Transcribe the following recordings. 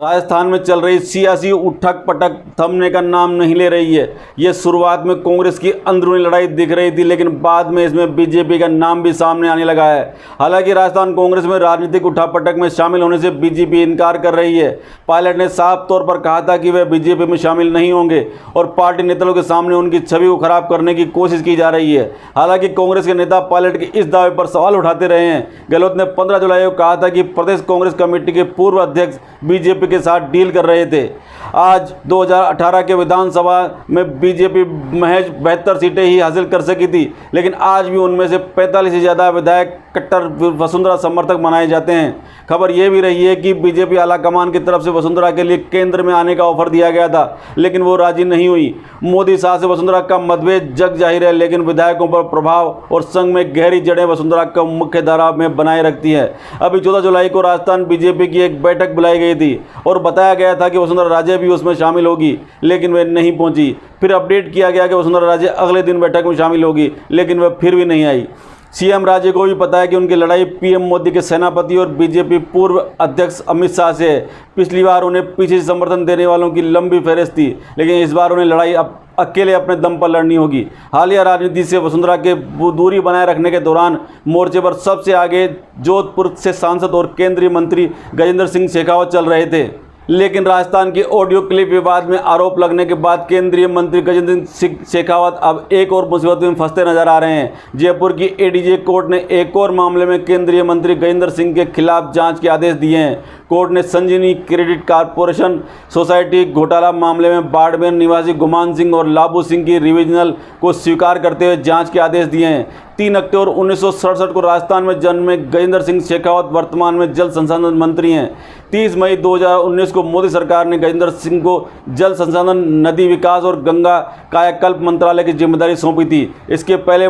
राजस्थान में चल रही सियासी उठक पटक थमने का नाम नहीं ले रही है। ये शुरुआत में कांग्रेस की अंदरूनी लड़ाई दिख रही थी, लेकिन बाद में इसमें बीजेपी का नाम भी सामने आने लगा है। हालांकि राजस्थान कांग्रेस में राजनीतिक उठापटक में शामिल होने से बीजेपी इनकार कर रही है। पायलट ने साफ तौर पर कहा था कि वे बीजेपी में शामिल नहीं होंगे और पार्टी नेताओं के सामने उनकी छवि को खराब करने की कोशिश की जा रही है। हालांकि कांग्रेस के नेता पायलट के इस दावे पर सवाल उठाते रहे हैं। गहलोत ने 15 जुलाई को कहा था कि प्रदेश कांग्रेस कमेटी के पूर्व अध्यक्ष बीजेपी के साथ डील कर रहे थे। आज 2018 के विधानसभा में बीजेपी महज 72 सीटें ही हासिल कर सकी थी, लेकिन आज भी उनमें से 45 से ज़्यादा विधायक कट्टर वसुंधरा समर्थक बनाए जाते हैं। खबर यह भी रही है कि बीजेपी आलाकमान की तरफ से वसुंधरा के लिए केंद्र में आने का ऑफर दिया गया था, लेकिन वो राजी नहीं हुई। मोदी शाह से वसुंधरा का मतभेद जग जाहिर है, लेकिन विधायकों पर प्रभाव और संघ में गहरी जड़ें वसुंधरा को मुख्य धारा में बनाए रखती है। अभी 14 जुलाई को राजस्थान बीजेपी की एक बैठक बुलाई गई थी और बताया गया था कि वसुंधरा राजे भी उसमें शामिल होगी, लेकिन वे नहीं पहुंची। फिर अपडेट किया गया कि वसुंधरा राजे अगले दिन बैठक में शामिल होगी, लेकिन वह फिर भी नहीं आई। सीएम राजे को भी पता है कि उनकी लड़ाई पीएम मोदी के सेनापति और बीजेपी पूर्व अध्यक्ष अमित शाह से है। पिछली बार उन्हें पीछे से समर्थन देने वालों की लंबी फहरिस्त थी, लेकिन इस बार उन्हें लड़ाई अकेले अपने दम पर लड़नी होगी। हालिया राजनीति से वसुंधरा के दूरी बनाए रखने के दौरान मोर्चे पर सबसे आगे जोधपुर से सांसद और केंद्रीय मंत्री गजेंद्र सिंह शेखावत चल रहे थे, लेकिन राजस्थान के ऑडियो क्लिप विवाद में आरोप लगने के बाद केंद्रीय मंत्री गजेंद्र सिंह शेखावत अब एक और मुसीबत में फंसते नजर आ रहे हैं। जयपुर की एडीजे कोर्ट ने एक और मामले में केंद्रीय मंत्री गजेंद्र सिंह के खिलाफ जांच के आदेश दिए हैं। कोर्ट ने संजीवनी क्रेडिट कॉर्पोरेशन सोसाइटी घोटाला मामले में बाड़मेर निवासी गुमान सिंह और लाबू सिंह की रिविजनल को स्वीकार करते हुए जांच के आदेश दिए हैं। 3 अक्टूबर 1967 को राजस्थान में जन्मे गजेंद्र सिंह शेखावत वर्तमान में जल संसाधन मंत्री हैं। 30 मई 2019 को मोदी सरकार ने गजेंद्र सिंह को जल संसाधन, नदी विकास और गंगा कायाकल्प मंत्रालय की जिम्मेदारी सौंपी थी। इसके पहले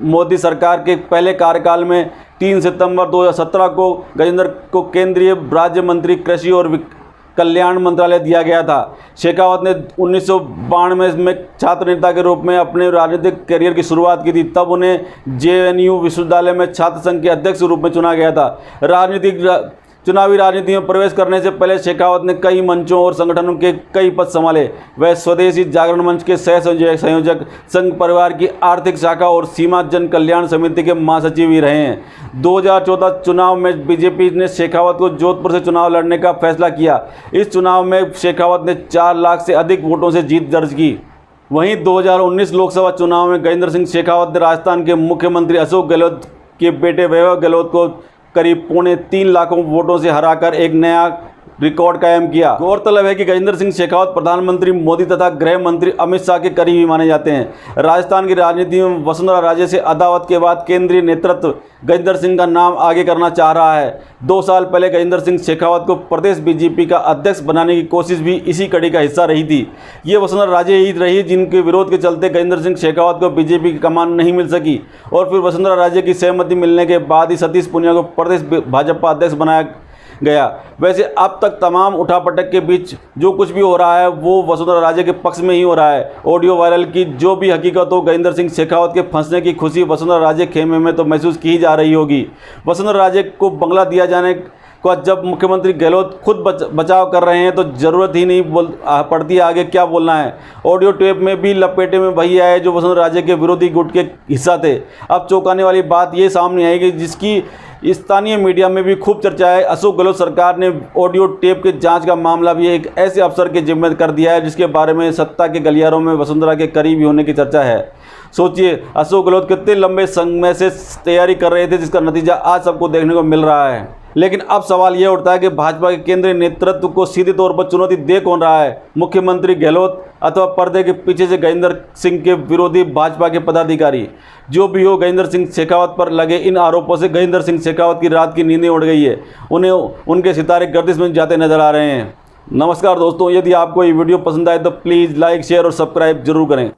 मोदी सरकार के पहले कार्यकाल में 3 सितंबर 2017 को गजेंद्र को केंद्रीय राज्य मंत्री कृषि और कल्याण मंत्रालय दिया गया था। शेखावत ने 1992 में छात्र नेता के रूप में अपने राजनीतिक करियर की शुरुआत की थी। तब उन्हें जेएनयू विश्वविद्यालय में छात्र संघ के अध्यक्ष के रूप में चुना गया था। चुनावी राजनीति में प्रवेश करने से पहले शेखावत ने कई मंचों और संगठनों के कई पद संभाले। वह स्वदेशी जागरण मंच के सह संयोजक, संघ परिवार की आर्थिक शाखा और सीमा जन कल्याण समिति के महासचिव भी रहे हैं। 2014 चुनाव में बीजेपी ने शेखावत को जोधपुर से चुनाव लड़ने का फैसला किया। इस चुनाव में शेखावत ने 4 लाख से अधिक वोटों से जीत दर्ज की। वहीं 2019 लोकसभा चुनाव में गजेंद्र सिंह शेखावत ने राजस्थान के मुख्यमंत्री अशोक गहलोत के बेटे वैभव गहलोत को करीब 3.25 लाख वोटों से हराकर एक नया रिकॉर्ड कायम किया। गौरतलब है कि गजेंद्र सिंह शेखावत प्रधानमंत्री मोदी तथा गृह मंत्री अमित शाह के करीबी माने जाते हैं। राजस्थान की राजनीति में वसुंधरा राजे से अदावत के बाद केंद्रीय नेतृत्व गजेंद्र सिंह का नाम आगे करना चाह रहा है। 2 साल पहले गजेंद्र सिंह शेखावत को प्रदेश बीजेपी का अध्यक्ष बनाने की कोशिश भी इसी कड़ी का हिस्सा रही थी। ये वसुंधरा राजे ही रही जिनके विरोध के चलते गजेंद्र सिंह शेखावत को बीजेपी की कमान नहीं मिल सकी और फिर वसुंधरा राजे की सहमति मिलने के बाद ही सतीश पूनिया को प्रदेश भाजपा अध्यक्ष बनाया गया। वैसे अब तक तमाम उठापटक के बीच जो कुछ भी हो रहा है वो वसुंधरा राजे के पक्ष में ही हो रहा है। ऑडियो वायरल की जो भी हकीकत हो, गजेंद्र सिंह शेखावत के फंसने की खुशी वसुंधरा राजे खेमे में तो महसूस की जा रही होगी। वसुंधरा राजे को बंगला दिया जाने को जब मुख्यमंत्री गहलोत खुद बचाव कर रहे हैं तो ज़रूरत ही नहीं पड़ती आगे क्या बोलना है। ऑडियो टेप में भी लपेटे में वही आए जो वसुंधरा राजे के विरोधी गुट के हिस्सा थे। अब चौंकाने वाली बात ये सामने आएगी जिसकी स्थानीय मीडिया में भी खूब चर्चा है। अशोक गहलोत सरकार ने ऑडियो टेप के जांच का मामला भी एक ऐसे अफसर के जिम्मे कर दिया है जिसके बारे में सत्ता के गलियारों में वसुंधरा के करीबी होने की चर्चा है। सोचिए अशोक गहलोत कितने लंबे समय से तैयारी कर रहे थे, जिसका नतीजा आज सबको देखने को मिल रहा है। लेकिन अब सवाल यह उठता है कि भाजपा के केंद्रीय नेतृत्व को सीधे तौर पर चुनौती दे कौन रहा है, मुख्यमंत्री गहलोत अथवा पर्दे के पीछे से गजेंद्र सिंह के विरोधी भाजपा के पदाधिकारी। जो भी हो, गजेंद्र सिंह शेखावत पर लगे इन आरोपों से गजेंद्र सिंह शेखावत की रात की नींदें उड़ गई है। उन्हें उनके सितारे गर्दिश में जाते नजर आ रहे हैं। नमस्कार दोस्तों, यदि आपको ये वीडियो पसंद आए तो प्लीज़ लाइक, शेयर और सब्सक्राइब जरूर करें।